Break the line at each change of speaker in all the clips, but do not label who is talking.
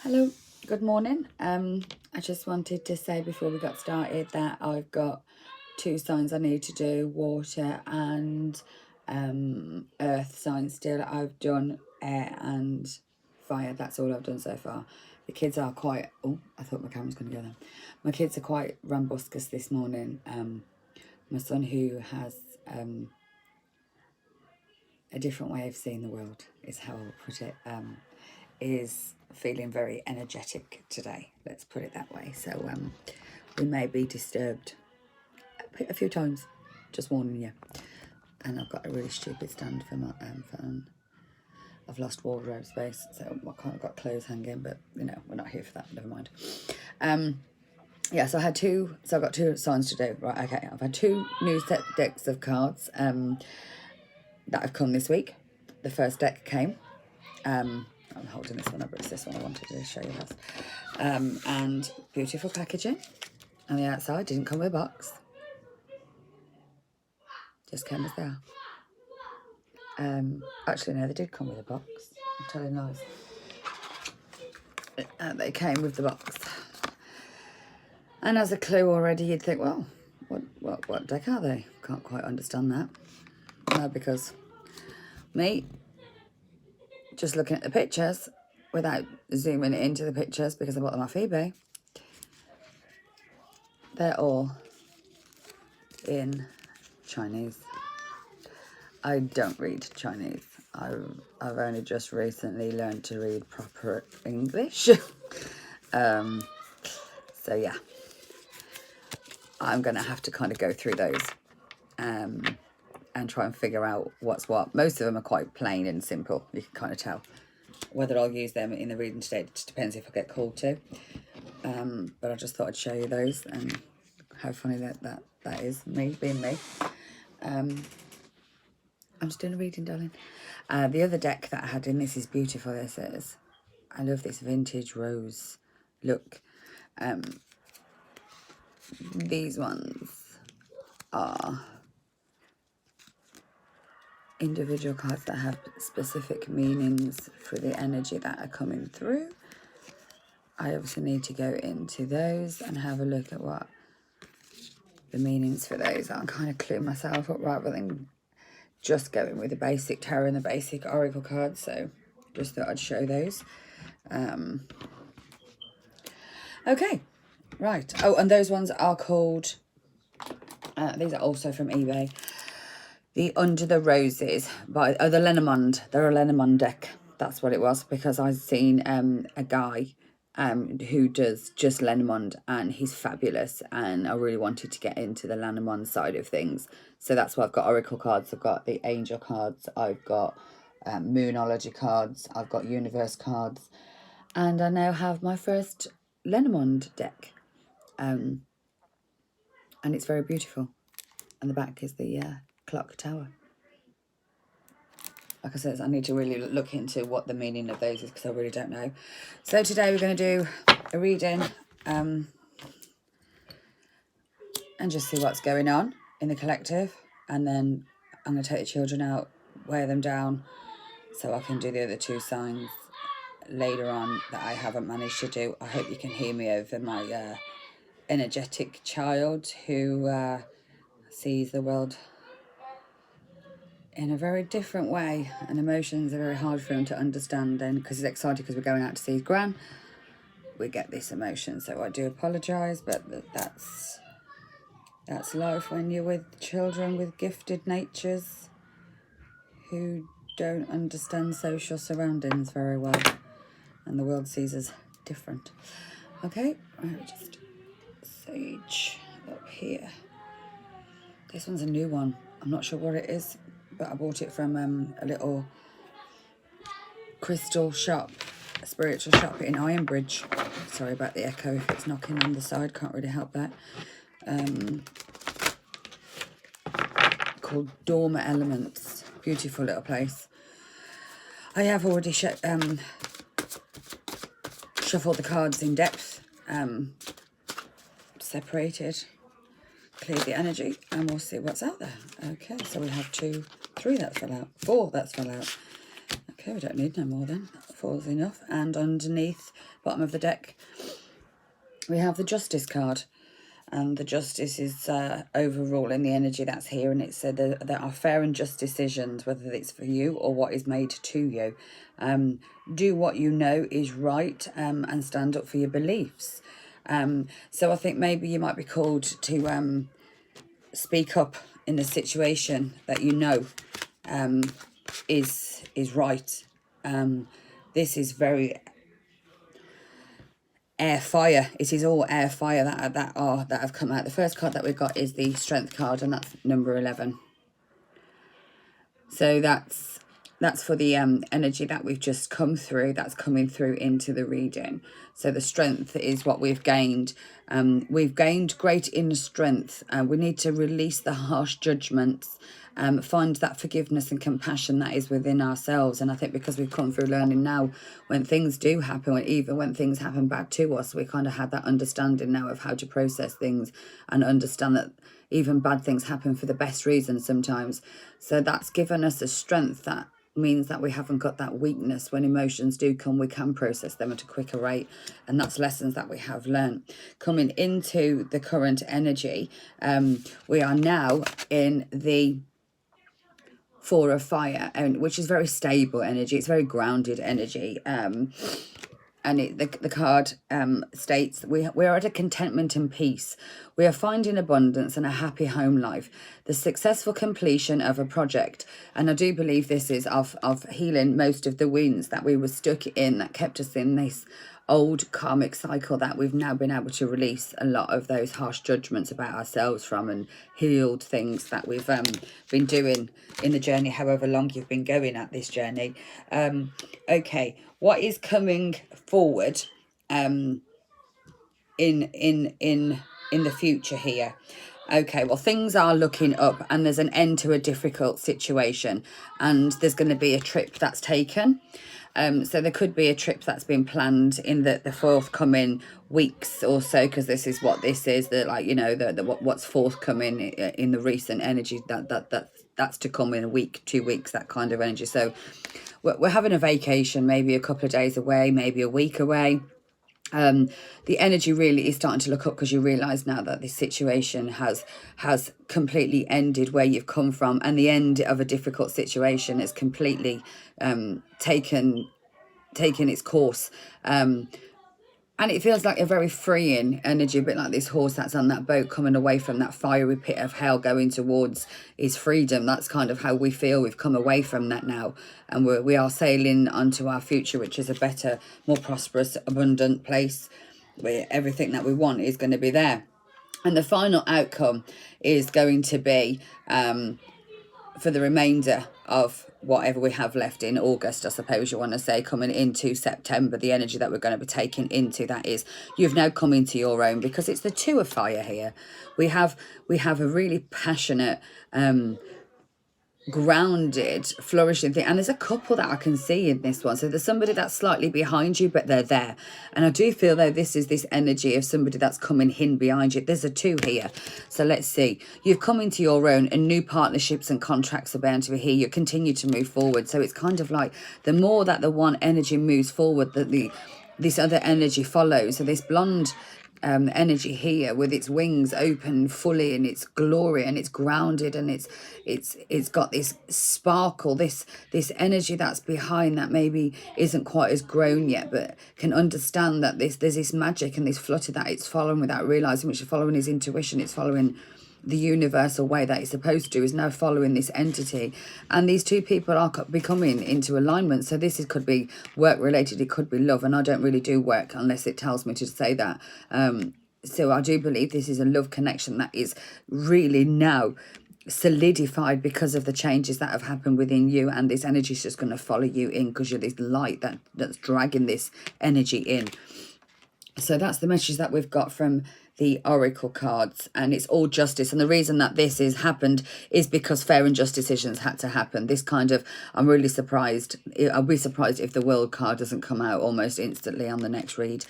Hello, good morning. I just wanted to say before we got started that I've got two signs I need to do, water and earth signs still. I've done air and fire. That's all I've done so far. The kids are quite, oh, I thought my camera was going to go there. My kids are quite rambuscus this morning. My son, who has a different way of seeing the world, is how I'll put it, is feeling very energetic today, let's put it that way. So we may be disturbed a few times, just warning you. And I've got a really stupid stand for my phone. I've lost wardrobe space, so I've got clothes hanging, but you know, we're not here for that, never mind. Yeah, so I've got two signs to do. Right, okay, I've had two new set decks of cards that have come this week. The first deck came, I'm holding this one up, but it's this one I wanted to show you first. And beautiful packaging on the outside. Didn't come with a box, just came as they are. Actually no, they did come with a box, I'm telling lies. They came with the box, and as a clue already you'd think, well, what deck are they? Can't quite understand that. No, because me just looking at the pictures without zooming into the pictures, because I bought them off eBay, they're all in Chinese. I don't read Chinese. I've only just recently learned to read proper English. So yeah, I'm gonna have to kind of go through those and try and figure out what's what. Most of them are quite plain and simple. You can kind of tell. Whether I'll use them in the reading today, it just depends if I get called to. But I just thought I'd show you those, and how funny that is, me being me. I'm just doing a reading, darling. The other deck that I had in, this is beautiful. This is, I love this vintage rose look. These ones are individual cards that have specific meanings for the energy that are coming through. I obviously need to go into those and have a look at what the meanings for those are. I'm kind of cluing myself up rather than just going with the basic tarot and the basic oracle cards. So just thought I'd show those. Okay, right. Oh, and those ones are called, these are also from eBay, the Under the Roses by the Lenormand. They're a Lenormand deck. That's what it was, because I've seen a guy who does just Lenormand, and he's fabulous, and I really wanted to get into the Lenormand side of things. So that's why I've got oracle cards, I've got the angel cards, I've got moonology cards, I've got universe cards, and I now have my first Lenormand deck. And it's very beautiful. And the back is the clock tower. Like I said, I need to really look into what the meaning of those is, because I really don't know. So today we're going to do a reading and just see what's going on in the collective. And then I'm going to take the children out, wear them down, so I can do the other two signs later on that I haven't managed to do. I hope you can hear me over my energetic child who sees the world in a very different way, and emotions are very hard for him to understand. And because he's excited because we're going out to see his gran, we get this emotion. So I do apologise, but that's life when you're with children with gifted natures who don't understand social surroundings very well, and the world sees us different. Okay, right, just sage up here. This one's a new one. I'm not sure what it is, but I bought it from a little crystal shop, a spiritual shop in Ironbridge. Sorry about the echo if it's knocking on the side, can't really help that. Called Dorma Elements. Beautiful little place. I have already shuffled the cards in depth, separated, cleared the energy, and we'll see what's out there. Okay, so we have 2, 3 that fell out, 4 that fell out. Okay, we don't need no more then. falls enough. And underneath, bottom of the deck, we have the Justice card. And the Justice is overruling the energy that's here. And it said there are fair and just decisions, whether it's for you or what is made to you. Do what you know is right, and stand up for your beliefs. So I think maybe you might be called to speak up in a situation that you know is right. This is very air fire. It is all air fire that have come out. The first card that we've got is the Strength card, and that's number 11. So that's for the energy that we've just come through, that's coming through into the reading. So the strength is what we've gained. We've gained great inner strength. We need to release the harsh judgments, find that forgiveness and compassion that is within ourselves. And I think because we've come through learning now, when things do happen, even when things happen back to us, we kind of have that understanding now of how to process things and understand that even bad things happen for the best reasons sometimes. So that's given us a strength that means that we haven't got that weakness. When emotions do come, we can process them at a quicker rate, and that's lessons that we have learned. Coming into the current energy, we are now in the Four of Fire, which is very stable energy. It's very grounded energy. And the card states we are at a contentment and peace. We are finding abundance and a happy home life. The successful completion of a project. And I do believe this is of healing most of the wounds that we were stuck in, that kept us in this old karmic cycle that we've now been able to release a lot of those harsh judgments about ourselves from, and healed things that we've been doing in the journey, however long you've been going at this journey. Okay, what is coming forward in the future here? Okay, well, things are looking up, and there's an end to a difficult situation, and there's going to be a trip that's taken. So there could be a trip that's been planned in the forthcoming weeks or so, because this is what this is, what's forthcoming in the recent energy that's to come in a week, 2 weeks, that kind of energy. So we're having a vacation, maybe a couple of days away, maybe a week away. The energy really is starting to look up, because you realize now that this situation has completely ended where you've come from, and the end of a difficult situation has completely taken its course. And it feels like a very freeing energy, a bit like this horse that's on that boat coming away from that fiery pit of hell, going towards his freedom. That's kind of how we feel. We've come away from that now, and we are sailing onto our future, which is a better, more prosperous, abundant place where everything that we want is going to be there. And the final outcome is going to be for the remainder of whatever we have left in August, I suppose you want to say, coming into September, the energy that we're going to be taking into that is you've now come into your own, because it's the Two of Fire here. We have a really passionate, grounded, flourishing thing, and there's a couple that I can see in this one. So there's somebody that's slightly behind you, but they're there, and I do feel though this is this energy of somebody that's coming in behind you. There's a 2 here, so let's see. You've come into your own, and new partnerships and contracts are bound to be here. You continue to move forward, so it's kind of like the more that the one energy moves forward, that this other energy follows. So this blonde energy here, with its wings open fully in its glory, and it's grounded, and it's got this sparkle, this energy that's behind, that maybe isn't quite as grown yet, but can understand that there's this magic and this flutter that it's following without realizing, which is following his intuition. It's following the universal way that it's supposed to, is now following this entity. And these 2 people are becoming into alignment. So this could be work related, it could be love, and I don't really do work unless it tells me to say that. So I do believe this is a love connection that is really now solidified because of the changes that have happened within you, and this energy is just going to follow you in, because you're this light that's dragging this energy in. So that's the message that we've got from the oracle cards, and it's all justice. And the reason that this is happened is because fair and just decisions had to happen. This kind of, I'm really surprised. I'll be surprised if the world card doesn't come out almost instantly on the next read,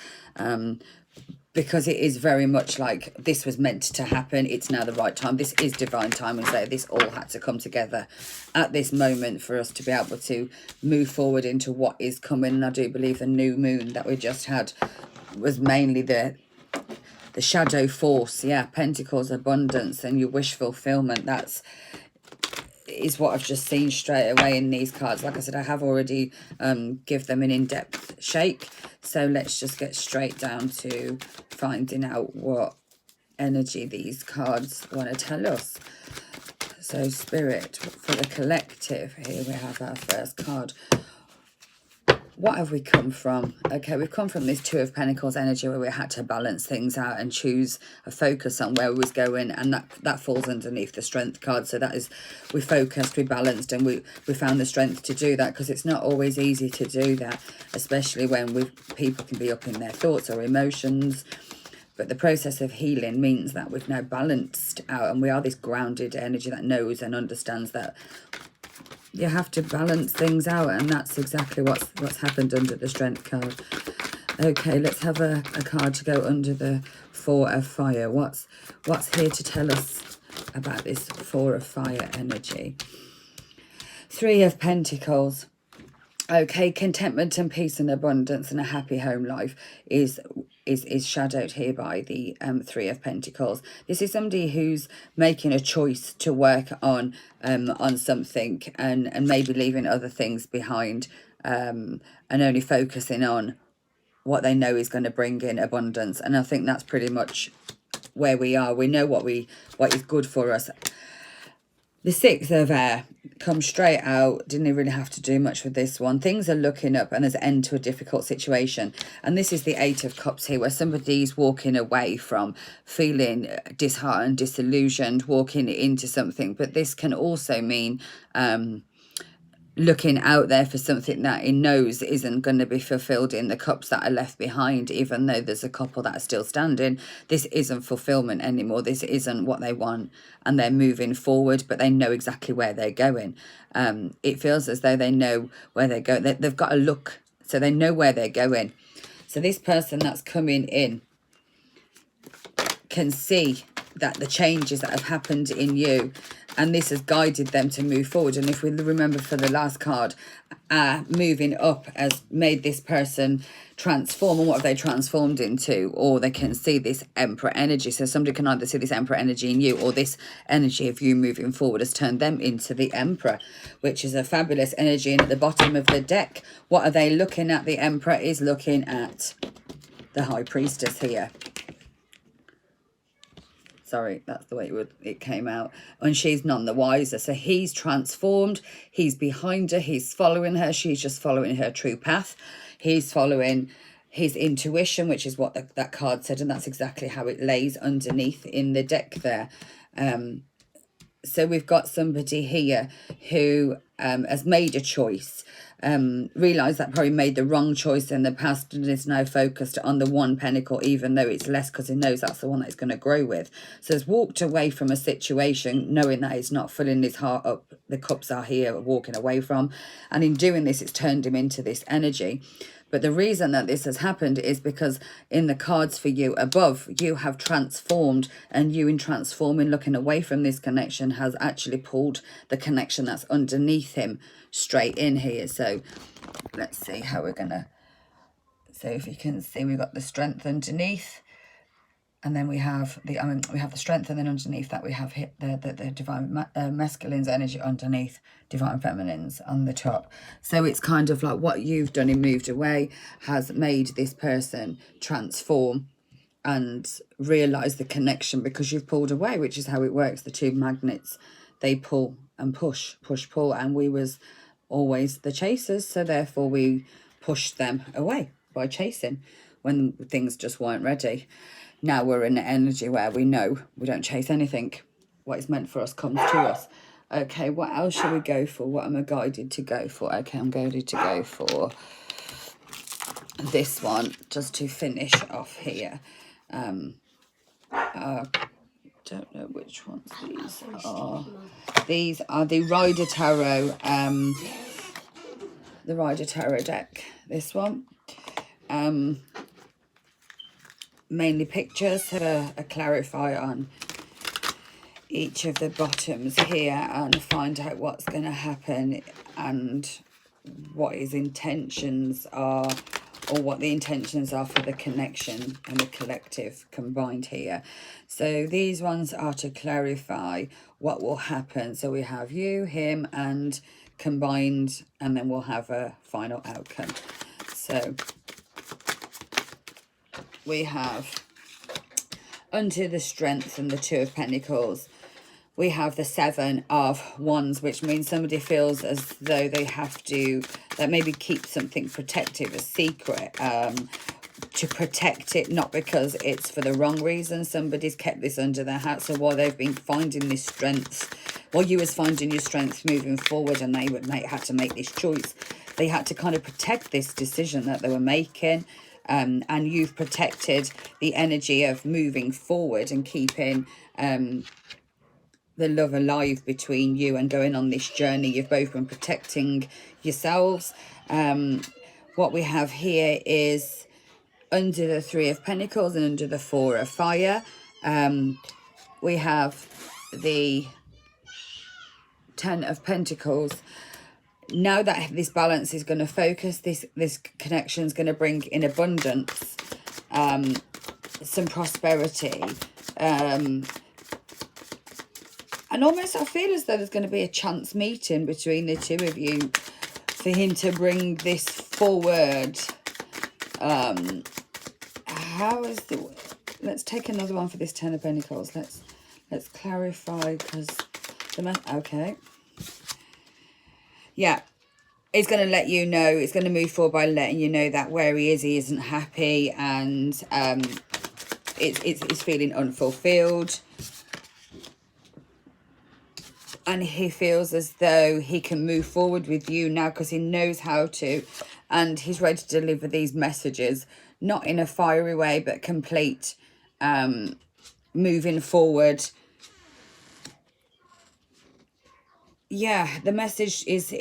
because it is very much like this was meant to happen. It's now the right time. This is divine timing. So this all had to come together at this moment for us to be able to move forward into what is coming. And I do believe the new moon that we just had was mainly the shadow force. Yeah, Pentacles, abundance, and your wish fulfillment. Is what I've just seen straight away in these cards. Like I said, I have already give them an in-depth shake. So let's just get straight down to finding out what energy these cards want to tell us. So Spirit, for the collective, here we have our first card. What have we come from? Okay, we've come from this Two of Pentacles energy where we had to balance things out and choose a focus on where we was going, and that falls underneath the Strength card. So that is, we focused, we balanced, and we found the strength to do that, because it's not always easy to do that, especially when people can be up in their thoughts or emotions. But the process of healing means that we've now balanced out, and we are this grounded energy that knows and understands that you have to balance things out, and that's exactly what's happened under the Strength card. Okay, let's have a card to go under the Four of Fire. What's here to tell us about this Four of Fire energy? Three of Pentacles. Okay, contentment and peace and abundance and a happy home life is shadowed here by the Three of Pentacles. This is somebody who's making a choice to work on something and maybe leaving other things behind, and only focusing on what they know is going to bring in abundance. And I think that's pretty much where we are. We know what is good for us. The Six of Air comes straight out. Didn't really have to do much with this one. Things are looking up and there's an end to a difficult situation. And this is the Eight of Cups here, where somebody's walking away from feeling disheartened, disillusioned, walking into something. But this can also mean looking out there for something that he knows isn't going to be fulfilled in the cups that are left behind. Even though there's a couple that are still standing, this isn't fulfillment anymore. This isn't what they want, and they're moving forward, but they know exactly where they're going. It feels as though they know where they're going. They've got a look, so they know where they're going. So this person that's coming in can see that the changes that have happened in you, and this has guided them to move forward. And if we remember for the last card, moving up has made this person transform. And what have they transformed into? Or they can see this Emperor energy. So somebody can either see this Emperor energy in you, or this energy of you moving forward has turned them into the Emperor, which is a fabulous energy. And at the bottom of the deck, what are they looking at? The Emperor is looking at the High Priestess here. Sorry, that's the way it came out. And she's none the wiser. So he's transformed. He's behind her. He's following her. She's just following her true path. He's following his intuition, which is what that card said. And that's exactly how it lays underneath in the deck there. So we've got somebody here who has made a choice. Realised that probably made the wrong choice in the past and is now focused on the one pentacle, even though it's less, because he knows that's the one that he's going to grow with. So he's walked away from a situation knowing that he's not filling his heart up. The cups are here, walking away from. And in doing this, it's turned him into this energy. But the reason that this has happened is because in the cards for you above, you have transformed, and you in transforming, looking away from this connection, has actually pulled the connection that's underneath him straight in here. So let's see how we're going to... So if you can see, we've got the Strength underneath. And then we have the, we have the Strength, and then underneath that we have hit the Divine Masculine's energy underneath, Divine Feminine's on the top. So it's kind of like what you've done in moved away has made this person transform and realise the connection, because you've pulled away, which is how it works. The two magnets, they pull and push, pull, and we was always the chasers, so therefore we pushed them away by chasing when things just weren't ready. Now we're in an energy where we know we don't chase anything. What is meant for us comes to us. Okay, what else should we go for? What am I guided to go for? Okay, I'm guided to go for this one, just to finish off here. Don't know which ones these are. These are the Rider Tarot, the Rider Tarot deck. This one, mainly pictures, have a clarify on each of the bottoms here and find out what's going to happen and what his intentions are, or what the intentions are for the connection and the collective combined here. So these ones are to clarify what will happen. So we have you, him, and combined, and then we'll have a final outcome. So we have under the Strength and the Two of Pentacles, we have the Seven of Wands, which means somebody feels as though they have to, that maybe keep something protective, a secret, to protect it, not because it's for the wrong reason. Somebody's kept this under their hat. So while they've been finding this strength, while you was finding your strength moving forward, and they would had to make this choice, they had to kind of protect this decision that they were making. And you've protected the energy of moving forward and keeping the love alive between you and going on this journey. You've both been protecting yourselves. What we have here is under the Three of Pentacles and under the Four of Fire, we have the Ten of Pentacles. Now that this balance is going to focus, this connection is going to bring in abundance, some prosperity, and almost I feel as though there's going to be a chance meeting between the two of you for him to bring this forward. How is the... Let's take another one for this Ten of Pentacles. Let's clarify, because the... Okay. Yeah. It's going to let you know, it's going to move forward by letting you know that where he isn't happy, and it's feeling unfulfilled. And he feels as though he can move forward with you now because he knows how to. And he's ready to deliver these messages, not in a fiery way, but complete, moving forward. Yeah, the message is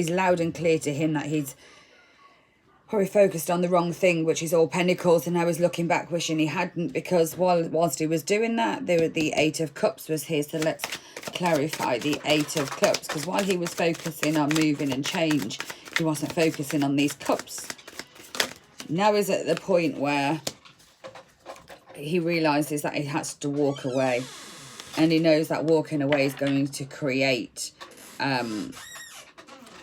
loud and clear to him that he's probably focused on the wrong thing, which is all Pentacles, and I was looking back wishing he hadn't, because whilst he was doing that, the Eight of Cups was here. So let's clarify the Eight of Cups, because while he was focusing on moving and change, he wasn't focusing on these cups. Now is at the point where he realizes that he has to walk away, and he knows that walking away is going to create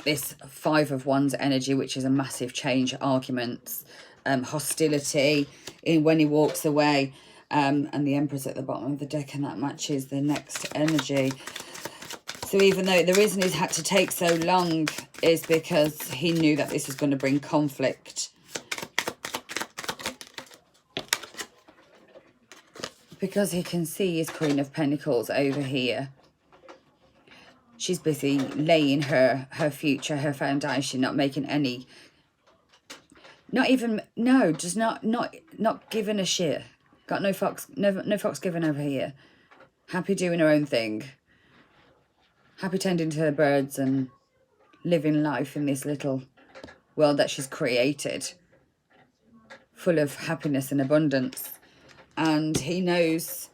this Five of Wands energy, which is a massive change, arguments, hostility in when he walks away, and the Emperor's at the bottom of the deck, and that matches the next energy. So even though the reason he's had to take so long is because he knew that this was going to bring conflict. Because he can see his Queen of Pentacles over here. She's busy laying her future, her foundation, not making any, just not giving a shit. Got no fucks given over here. Happy doing her own thing. Happy tending to her birds and living life in this little world that she's created, full of happiness and abundance. And he knows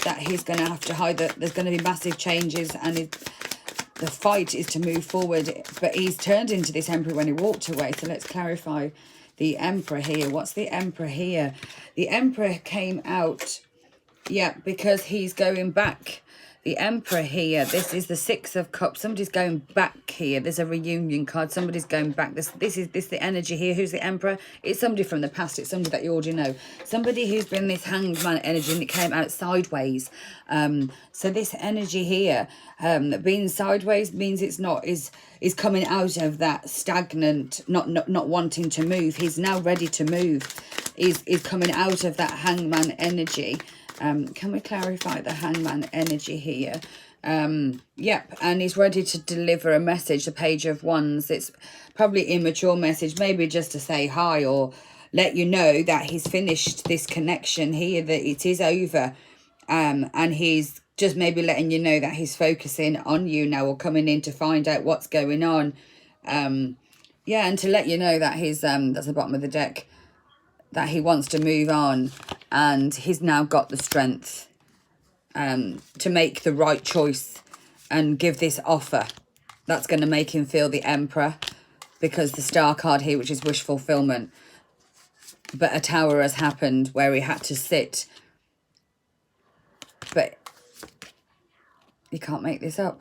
that he's going to have to hide, that there's going to be massive changes, and the fight is to move forward. But he's turned into this Emperor when he walked away. So let's clarify the Emperor here. What's the Emperor here? The Emperor came out, yeah, because he's going back. The Emperor here, this is the Six of Cups. Somebody's going back here. There's a reunion card. Somebody's going back. This is the energy here. Who's the Emperor? It's somebody from the past. It's somebody that you already know. Somebody who's been this Hanged Man energy, and it came out sideways. So this energy here, being sideways, means it's not is coming out of that stagnant, not wanting to move. He's now ready to move. Is coming out of that Hangman energy. Can we clarify the Hangman energy here? Yep, and he's ready to deliver a message, the Page of Wands. It's probably immature message, maybe just to say hi, or let you know that he's finished this connection here, that it is over. And he's just maybe letting you know that he's focusing on you now, or coming in to find out what's going on. Yeah, and to let you know that he's, that's the bottom of the deck, that he wants to move on, and he's now got the strength to make the right choice and give this offer that's going to make him feel the Emperor, because the Star card here, which is wish fulfillment. But a Tower has happened where he had to sit. But you can't make this up.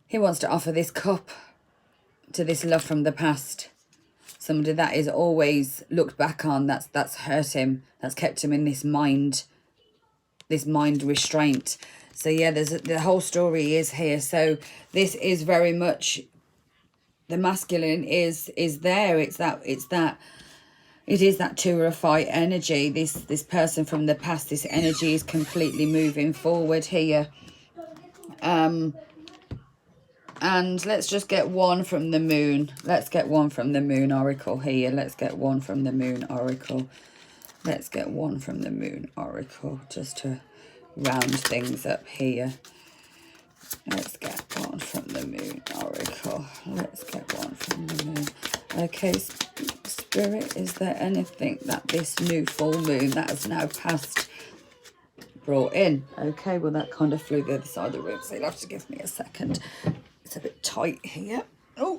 He wants to offer this cup to this love from the past. Somebody that is always looked back on, that's hurt him, that's kept him in this mind restraint. So yeah, the whole story is here. So this is very much, the masculine is there. It is that Tour of Fight energy. This person from the past, this energy is completely moving forward here. And let's just get one from the moon. Let's get one from the moon oracle here. Let's get one from the moon oracle. Let's get one from the moon oracle just to round things up here. Let's get one from the moon oracle. Let's get one from the moon. Okay, Spirit, is there anything that this new full moon that has now passed brought in? Okay, well that kind of flew the other side of the room, so you'll have to give me a second. It's a bit tight here. Oh.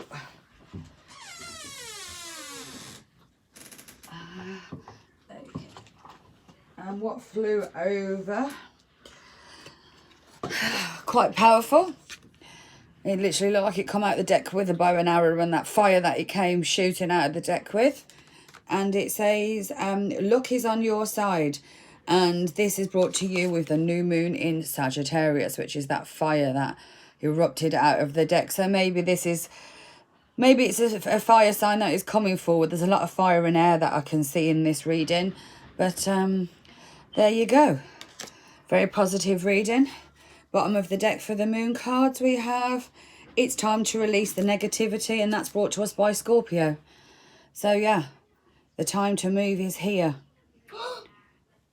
Okay. And what flew over? Quite powerful. It literally looked like it come out of the deck with a bow and arrow, and that fire that it came shooting out of the deck with. And it says, luck is on your side. And this is brought to you with the new moon in Sagittarius, which is that fire that erupted out of the deck. So maybe it's a fire sign that is coming forward. There's a lot of fire and air that I can see in this reading. But there you go. Very positive reading. Bottom of the deck for the moon cards we have, it's time to release the negativity, and that's brought to us by Scorpio. So yeah, the time to move is here.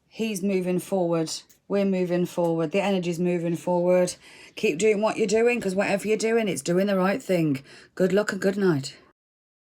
He's moving forward. We're moving forward. The energy's moving forward. Keep doing what you're doing, because whatever you're doing, it's doing the right thing. Good luck and good night.